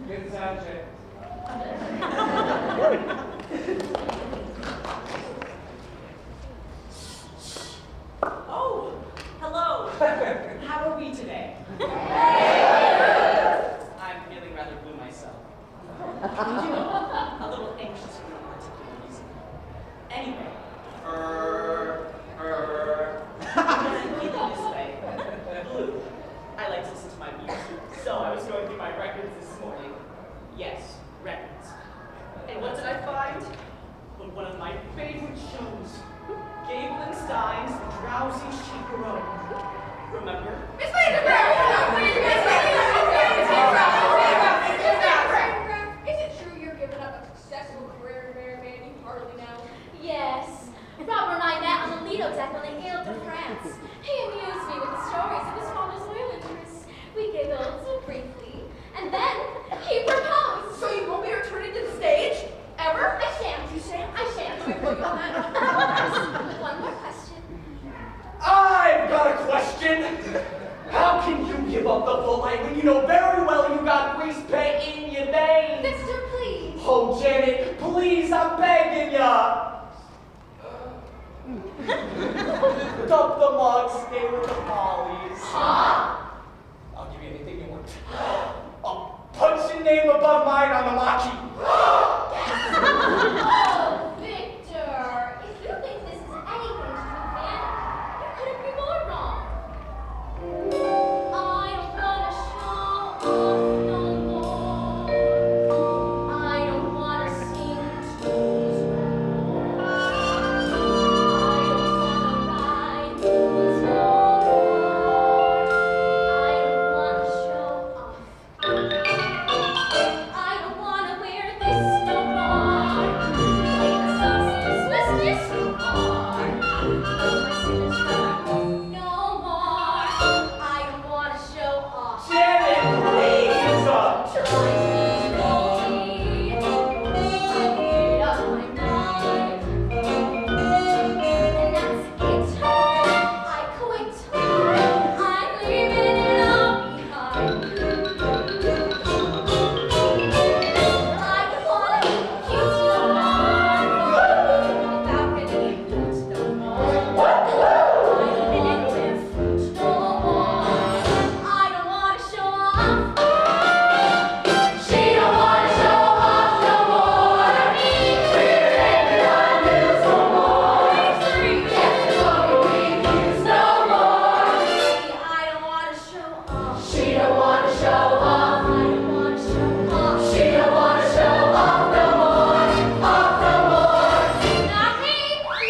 Good sound check. Oh, hello. How are we today? I'm feeling rather blue myself. You know, a little anxious for no particular reason. Anyway, I'm feeling this way. Blue. I like to listen to my music. So I was going through my records this morning. Yes, records. And what did I find? But one of my favorite shows. Gable and Stein's Drowsy Chaperone. Remember? Miss Laserberg! Is it true you're giving up a successful career in Merryman you hardly know? Yes. Robert and I met on the Lido deck on the Ile de France. He amused me with the stories of his father's oil interests. We giggled so briefly, and then he proposed. So you won't be returning to the stage? Ever? I shan't, you say? I shan't. We put you on that. One more question. I've got a question. How can you give up the fillet when you know very well you got grease paint in your veins? Victor, please. Oh, Janet, please, I'm begging ya. Dump the mug, stay with the pollies. I'll give you anything you want. I'll punch your name above mine on the machi. Oh, Victor, if you think this is anything to do with Vanna, you couldn't be more wrong. I don't want to show off no more. I don't want to sing tunes no more. I don't want to ride moons no more. I don't want to show off. I don't want to wear this no more. Like the sauces was this no more. My signature no more. I don't want to show off. Janet, please. Trying to slowly, I made up my mind. And that's guitar, I quit. I'm leaving it all behind. I don't wanna be cute no more. Without any boots no more. I don't wanna wear fruit no more. I don't wanna show off. She don't wanna show off no more. We're living on news no more. Yes, reviews no more. I don't wanna show off. She don't wanna show off. I don't wanna show off. She don't wanna show off no more. Off no more. Not me. I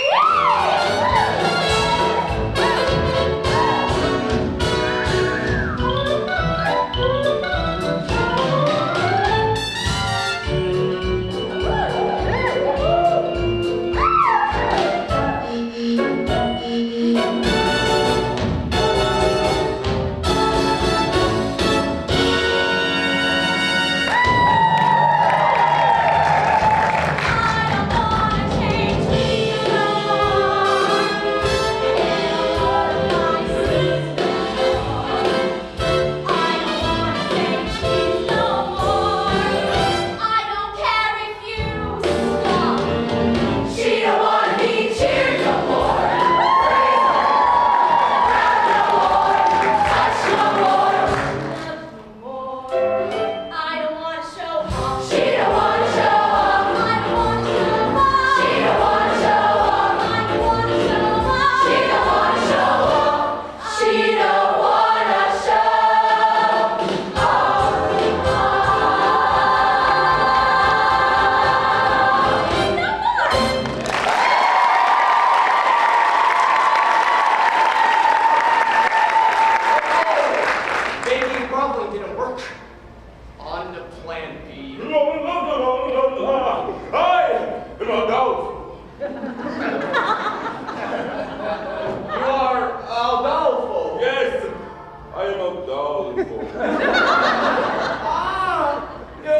don't wanna change me no more. It'll hurt my seas no more. I don't wanna say cheese no more. I don't care if you stop. She don't wanna be cheered no more. Praise no more. Touch no more. Love no more. I don't wanna show off. She don't wanna show off. I don't wanna show off. She don't wanna show off. I don't wanna show off. She don't wanna show off. She don't wanna show Maybe it probably didn't work. On to plan B. I am a doubtful. You are doubtful. Yes, I am a doubtful.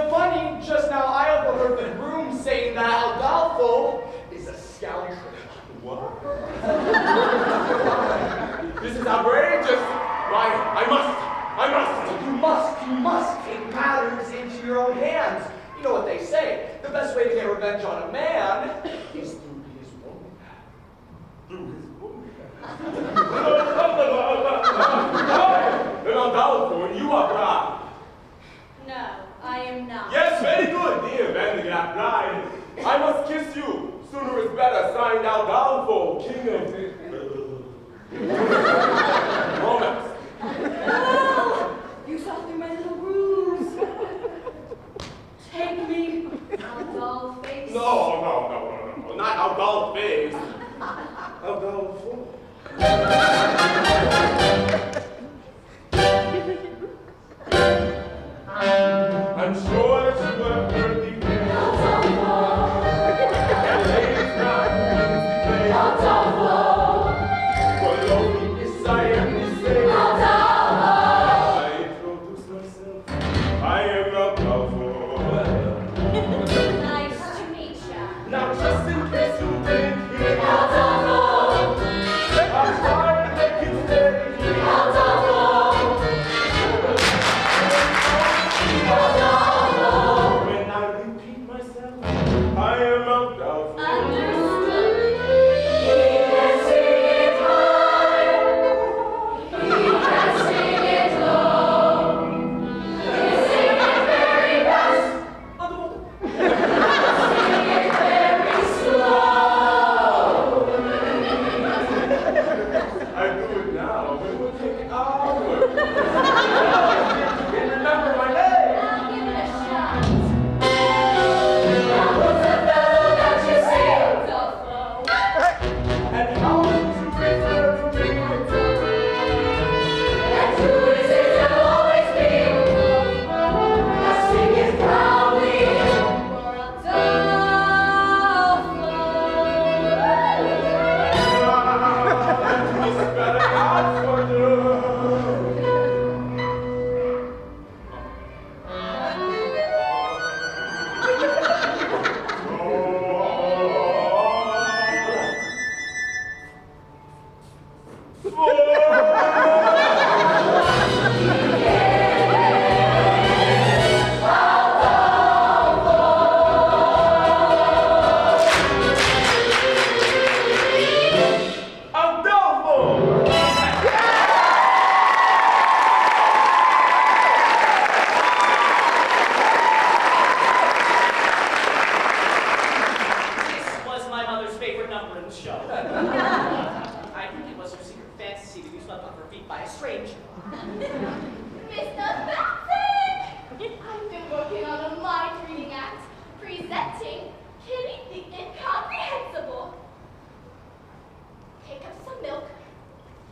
Funny, just now I overheard the groom saying that Adolfo is a scoundrel. What? This is outrageous. Why, I must. You must take matters into your own hands. You know what they say, the best way to get revenge on a man is through his woman. Through his woman. Then I'm doubtful, and you are bride. No, I am not. Yes, very good, dear Vandergraaf bride. I must kiss you. Sooner is better. Signed out doubtful, king of romance. Oh, you saw through my little ruse. Take me, doll face. No, not our doll face. Our doll fool. I'm sure that you were worthy. For loneliness I am the same. I introduce myself. I am not doubtful. Nice to meet ya. Now just in case you didn't hear, How doll I'm trying to make it steady. When I repeat myself, I am not doubtful. Understood. He can sing it high. He can sing it low. He can sing it very fast. Sing it very slow. I do it now, but it will take hours. You can remember my name. I'll give it a shot. Now who's the fellow that you see? Duffo. And how would you refer to me? And who is it you'll always be? I sing it proudly for a Duffo. It's better not for you. I'm doubtful. This was my mother's favorite number in the show. I think it was her secret fantasy to be swept off her feet by a stranger. Mr. Batson! I've been working on a mind reading act, presenting Kitty the Incomprehensible. Pick up some milk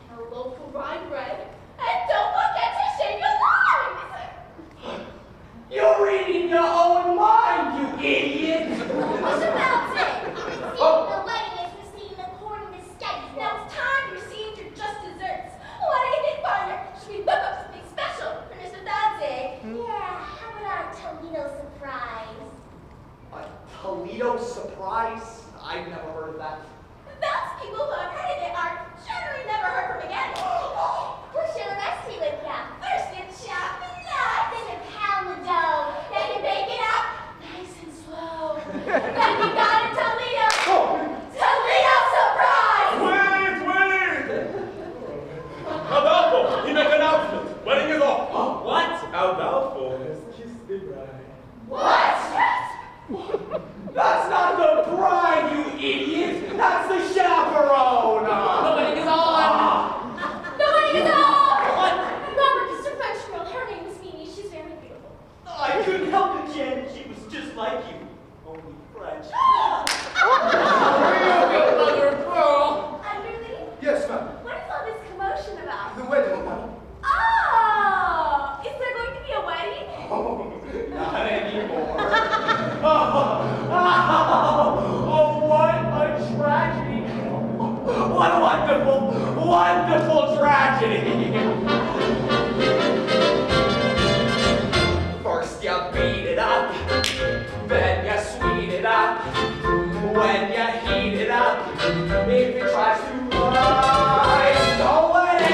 and a loaf of rye bread, and don't forget to shave your limes! You're reading your own mind, you idiot! What's about it? The wedding is proceeding according to schedule. Now it's time to receive your just desserts. What do you think, partner? Should we whip up something special for Mr. Dante? Yeah, how about a Toledo surprise? A Toledo surprise? I've never heard of that. Those people who have heard of it are generally never heard from again. Who shall the rest be with ya? First you chop the nuts, Then you pound the dough. then you bake it up nice and slow. Then you got a Toledo. Toledo surprise! Wait! Adolfo, he make an announcement. Wedding is off. What? Adolfo has kissed the bride. What? That's not the bride, you idiot! That's the chaperone! The wedding is on! The wedding is on! What? Robert is a French girl. Her name is Mimi. She's very beautiful. I couldn't help it, Jen. She was just like you. Only French. Mother of pearl! Underly, Yes, ma'am. what is all this commotion about? The wedding, ma'am. Oh! Is there going to be a wedding? Not anymore. Oh, what a tragedy. What a wonderful, wonderful tragedy. First you beat it up, then you sweet it up. When you heat it up, if it tries to rise, don't let it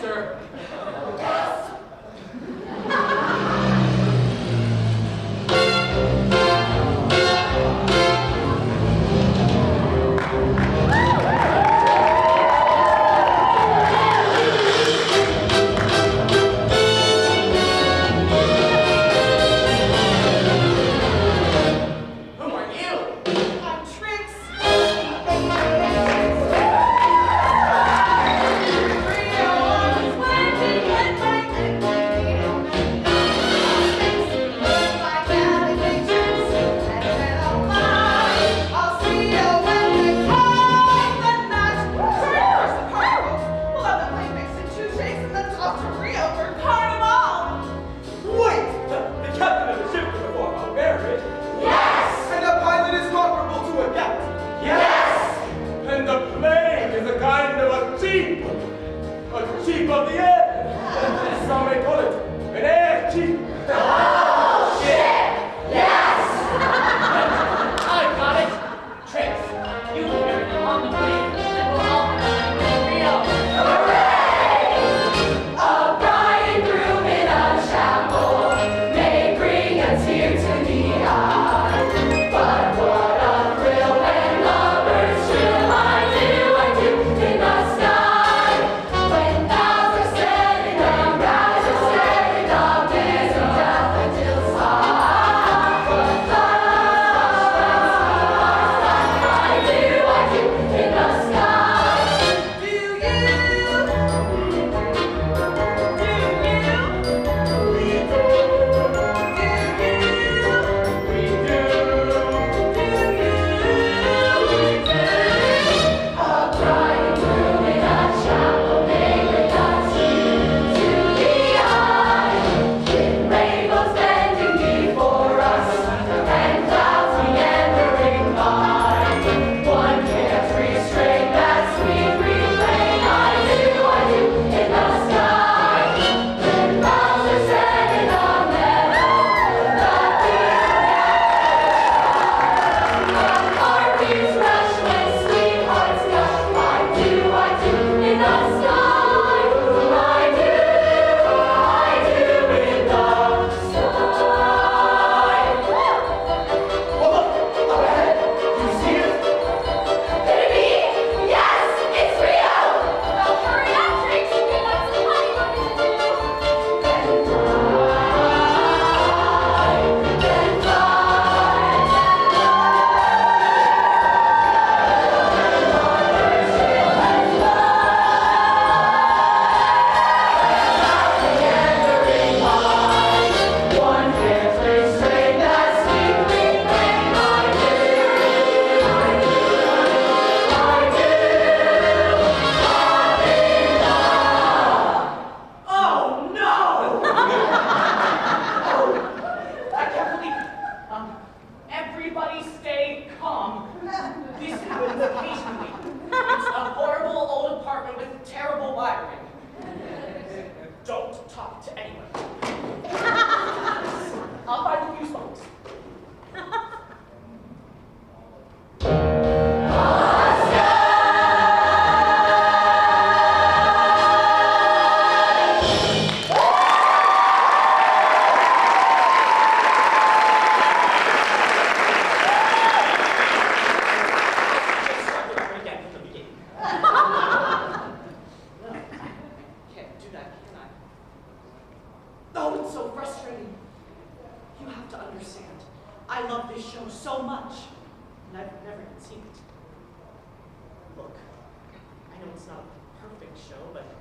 answer. Yes. Who are you? I'm Trix. Wait! The captain of the ship can perform a marriage. Yes! And the pilot is comparable to a captain. Yes! And the plane is a kind of a chief. A chief of the air. Some may call it an air chief. Oh, shit! Yes! I got it! Trix, you carry them on the plane, and we'll all be Rio. Hooray! A bride and groom in a chapel may bring a tear to the eye. But what a thrill when lovers true I do in the sky. When vows are said and the vows are said and the bliss of daffodils high. I do in the sky. Do you? We do. A bride and groom in a chapel may bring a tear to the eye. With rainbows bending before us and clouds meandering by, one can't restrain that sweet refrain. I do in the sky. When vows are said in a meadow, the heartbeats rush when sweethearts gush. I do in the sky. I do in the sky. Oh, look! Up ahead! You see it? Could it be? Yes, it's Rio. Oh, hurry up, Trix. We got some honeymoon to do. Then one can't restrain that sweet refrain. Oh no! I can't believe it. Everybody stay calm. This happens occasionally. It's a horrible old apartment with terrible wiring. Don't talk to anyone. I'll find a fuse box. Let's start it over again from the beginning. No, can't do that, can I? Oh, it's so frustrating. You have to understand. I love this show so much, and I've never even seen it. Look, I know it's not a perfect show, but it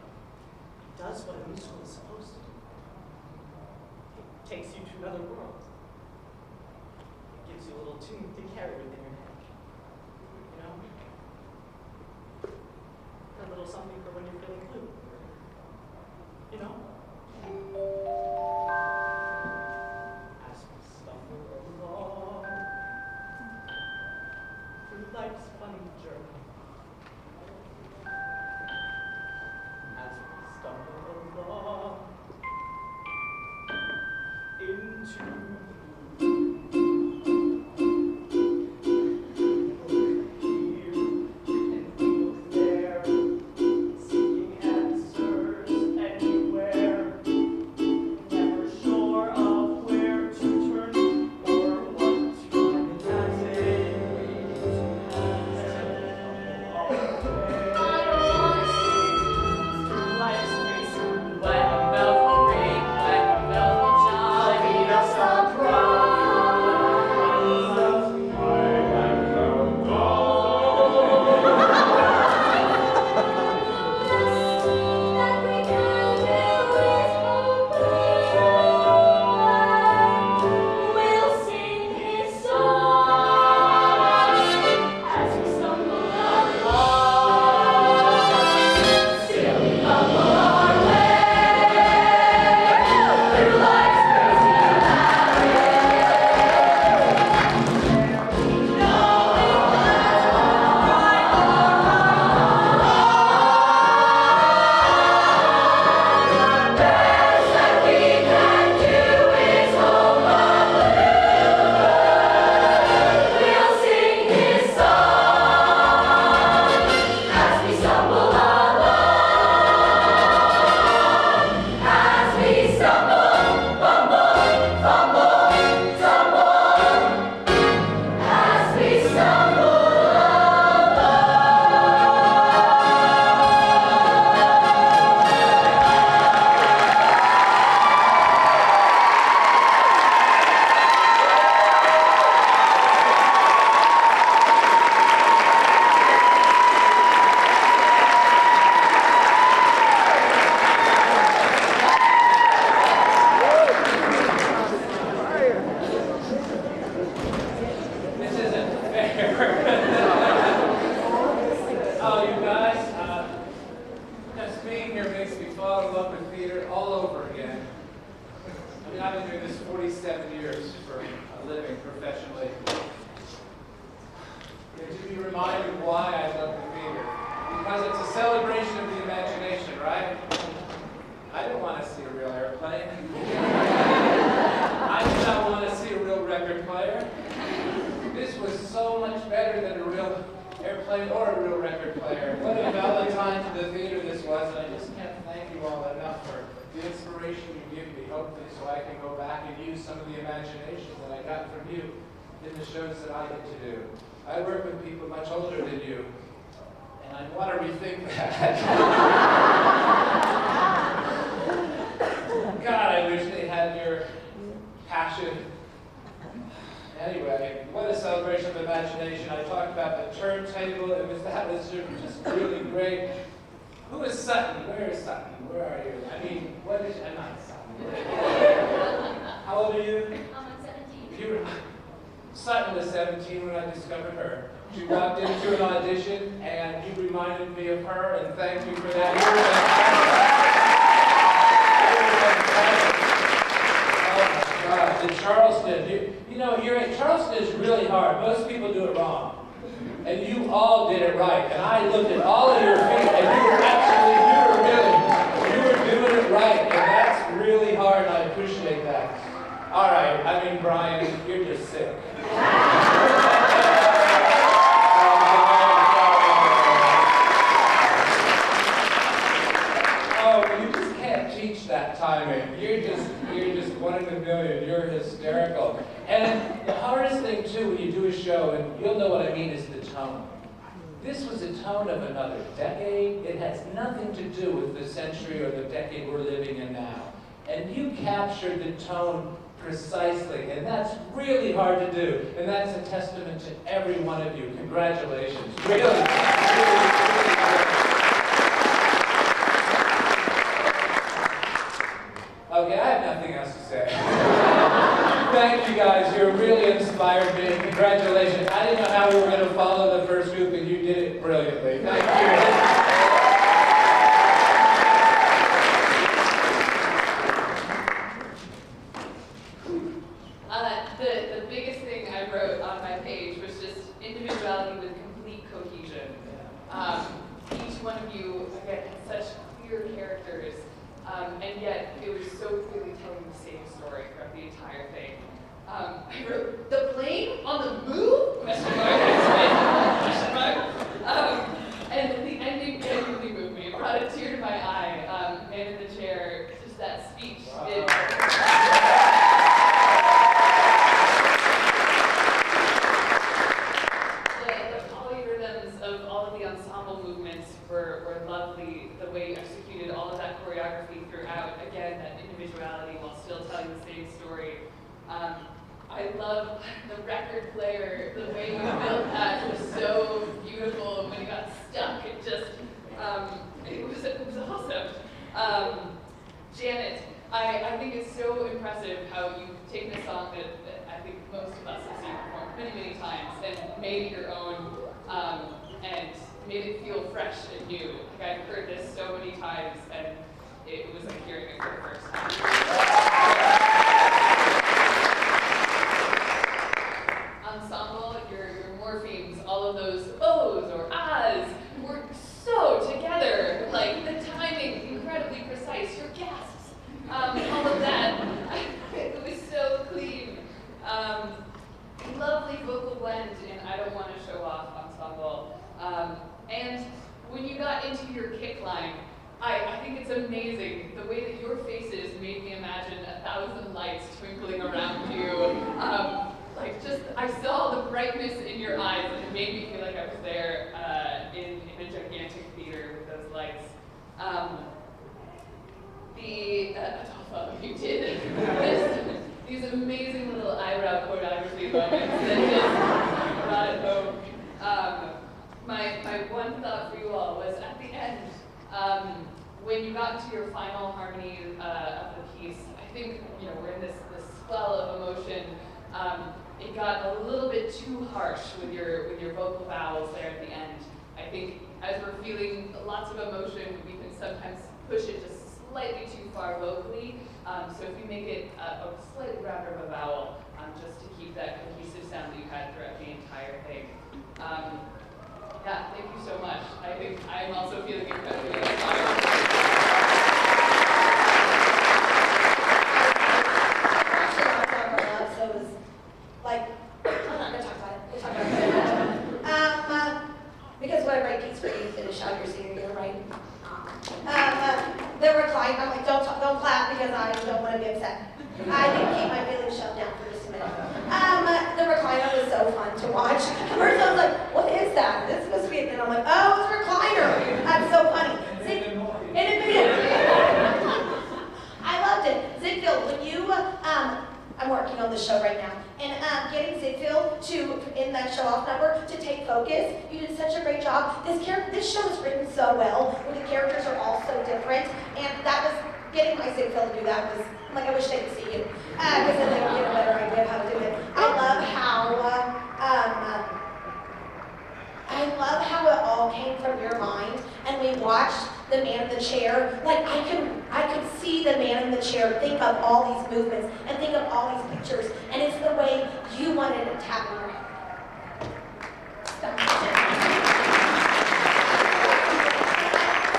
does what a musical is supposed to do. It takes you to another world. It gives you a little tune to carry within your head. You know? A little something for when you're feeling blue. You know? As we stumble along through life's funny journey. As we stumble along into the blue. Just being here makes me fall in love with theater all over again. I mean, I've been doing this 47 years for a living professionally. To be reminded why I love the theater. Because it's a celebration of the imagination, right? I didn't want to see a real airplane. I did not want to see a real record player. This was so much better than a real airplane or a real record player. What a valentine to the theater this was, and I just can't thank you all enough for the inspiration you give me, hopefully so I can go back and use some of the imagination that I got from you in the shows that I get to do. I work with people much older than you, and I want to rethink that. God, I wish they had your passion. Anyway, what a celebration of imagination. I talked about the turntable. That was just really great. Who is Sutton? Where is Sutton? Where are you? I mean, what is... I'm not Sutton. How old are you? I'm 17. You were... Sutton was 17 when I discovered her. She walked into an audition, and you reminded me of her, and thank you for that. Oh my God, the Charleston. You know, Charleston is really hard. Most people do it wrong. And you all did it right. And I looked at all of your feet, and you were doing it right. And that's really hard, and I appreciate that. All right, I mean, Brian, you're just sick. Oh, you just can't teach that timing. You're just one in a million. You're hysterical. And the hardest thing too when you do a show, and you'll know what I mean, is the tone. This was a tone of another decade. It has nothing to do with the century or the decade we're living in now. And you captured the tone precisely, and that's really hard to do. And that's a testament to every one of you. Congratulations. Really, really, Okay, I have nothing else to say. Thank you guys, you really inspired me. Congratulations. I didn't know how we were going to follow the first group, and you did it brilliantly. Thank you. The biggest thing I wrote on my page was just individuality with complete cohesion. Each one of you, again, had such clear characters. And yet, it was so clearly telling the same story throughout the entire thing. I wrote, "The plane on the move?" Question mark. And the ending genuinely moved me. It brought a tear to my eye. Man in the chair, just that speech. Wow. The polyrhythms of all of the ensemble movements were lovely. The way you executed all of that choreography throughout, again, that individuality while still telling the same story. I love the record player, the way you built that was so beautiful. When you got stuck, it just, it was awesome. Janet, I think it's so impressive how you've taken a song that I think most of us have seen performed many, many times and made it your own, and made it feel fresh and new. Like I've heard this so many times, and it was like hearing it for the first time. Ensemble, your morphemes, all of those ohs or ahs were so together. Like the timing, incredibly precise. Your gasps, all of that. It was so clean. Lovely vocal blend in I Don't Want to Show Off ensemble. And when you got into your kick line, I think it's amazing the way that your faces made me imagine 1,000 lights twinkling around you. I saw the brightness in your eyes, and it made me feel like I was there in a gigantic theater with those lights. Adolfo, you did these amazing little eyebrow choreography moments that just brought it home. My one thought for you all was at the end, when you got to your final harmony of the piece, I think we're in this swell of emotion. It got a little bit too harsh with your vocal vowels there at the end. I think as we're feeling lots of emotion, we can sometimes push it just slightly too far vocally. So if you make it a slightly rounder of a vowel, just to keep that cohesive sound that you had throughout the entire thing. Yeah, thank you so much. I think I'm also feeling incredibly inspired. So it was like, I'm not gonna talk about it. We'll talk about it. Because what a great piece for you to finish out your senior year, right? The recline, I'm like, don't clap because I don't want to be upset. I need to keep my feelings shoved down for just a minute. The recliner was so fun to watch. At first I was like, what is that? This is supposed to be, and I'm like, oh, it's a recliner. That's so funny. I loved it. Ziegfeld, when you, I'm working on this show right now, and getting Ziegfeld to, in that show-off number, to take focus, you did such a great job. This show is written so well, where the characters are all so different, and that was, getting my Ziegfeld to do that was, I'm like, I wish they could see you, because then they would get a better idea of how to do it. I love how it all came from your mind, and we watched the man in the chair. Like I could see the man in the chair think of all these movements and think of all these pictures, and it's the way you wanted it to happen in your head.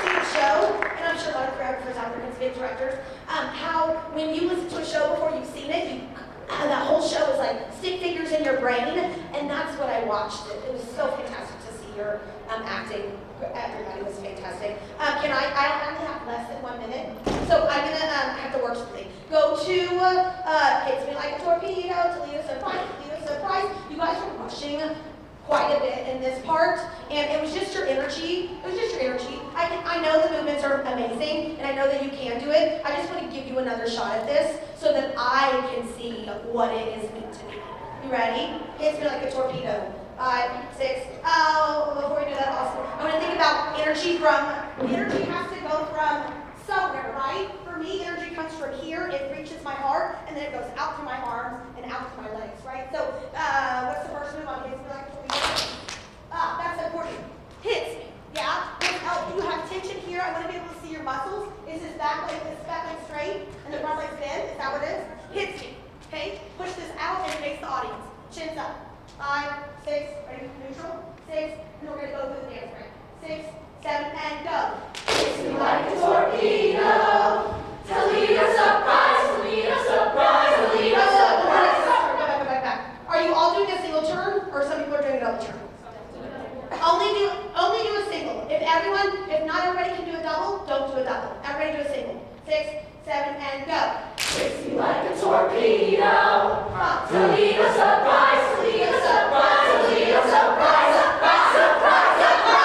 See the show, and I'm sure a lot of choreographers out there can speak directors. How when you listen to a show before you've seen it, that whole show is like stick figures in your brain, and that's what I watched. It was so fantastic to see your acting. Everybody was fantastic. I only have less than 1 minute, so I'm gonna have to work something. Go to Hits Me Like a Torpedo, Toledo Surprise, Toledo Surprise. You guys were rushing quite a bit in this part, and it was just your energy. It was just your energy. I know the movements are amazing, and I know that you can do it. I just want to give you another shot at this so that I can see what it is meant to be. You ready? Hits Me Like a Torpedo. 5, 6, oh, before we do that also, I want to think about energy has to go from somewhere, right? For me, energy comes from here, it reaches my heart, and then it goes out through my arms and out to my legs, right? So, what's the first move on Hits Me Like a Torpedo? That's important. Hits me, yeah? You have tension here, I want to be able to see your muscles. Is this back leg straight, and the front leg's bent? Is that what it is? Hits me, okay? Push this out and face the audience. Chins up. 5, 6, ready, neutral, 6, and we're going to go through the dance break. 6, 7, and go. Hits me like a torpedo. Toledo surprise, Toledo surprise, Toledo surprise. Back. Are you all doing a single turn, or some people are doing a double turn? Only do a single. If not everybody can do a double, don't do a double. Everybody do a single. 6, 7, and go. Hits me like a torpedo. Toledo surprise, Toledo surprise, Toledo surprise, surprise, surprise, surprise.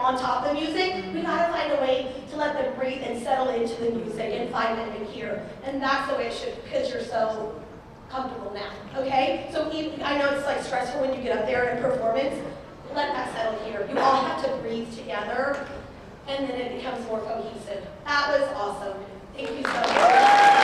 On top of the music, we gotta find a way to let them breathe and settle into the music and find it in here. And that's the way it should, because you're so comfortable now, okay? So I know it's like stressful when you get up there in a performance. Let that settle here. You all have to breathe together, and then it becomes more cohesive. That was awesome. Thank you so much.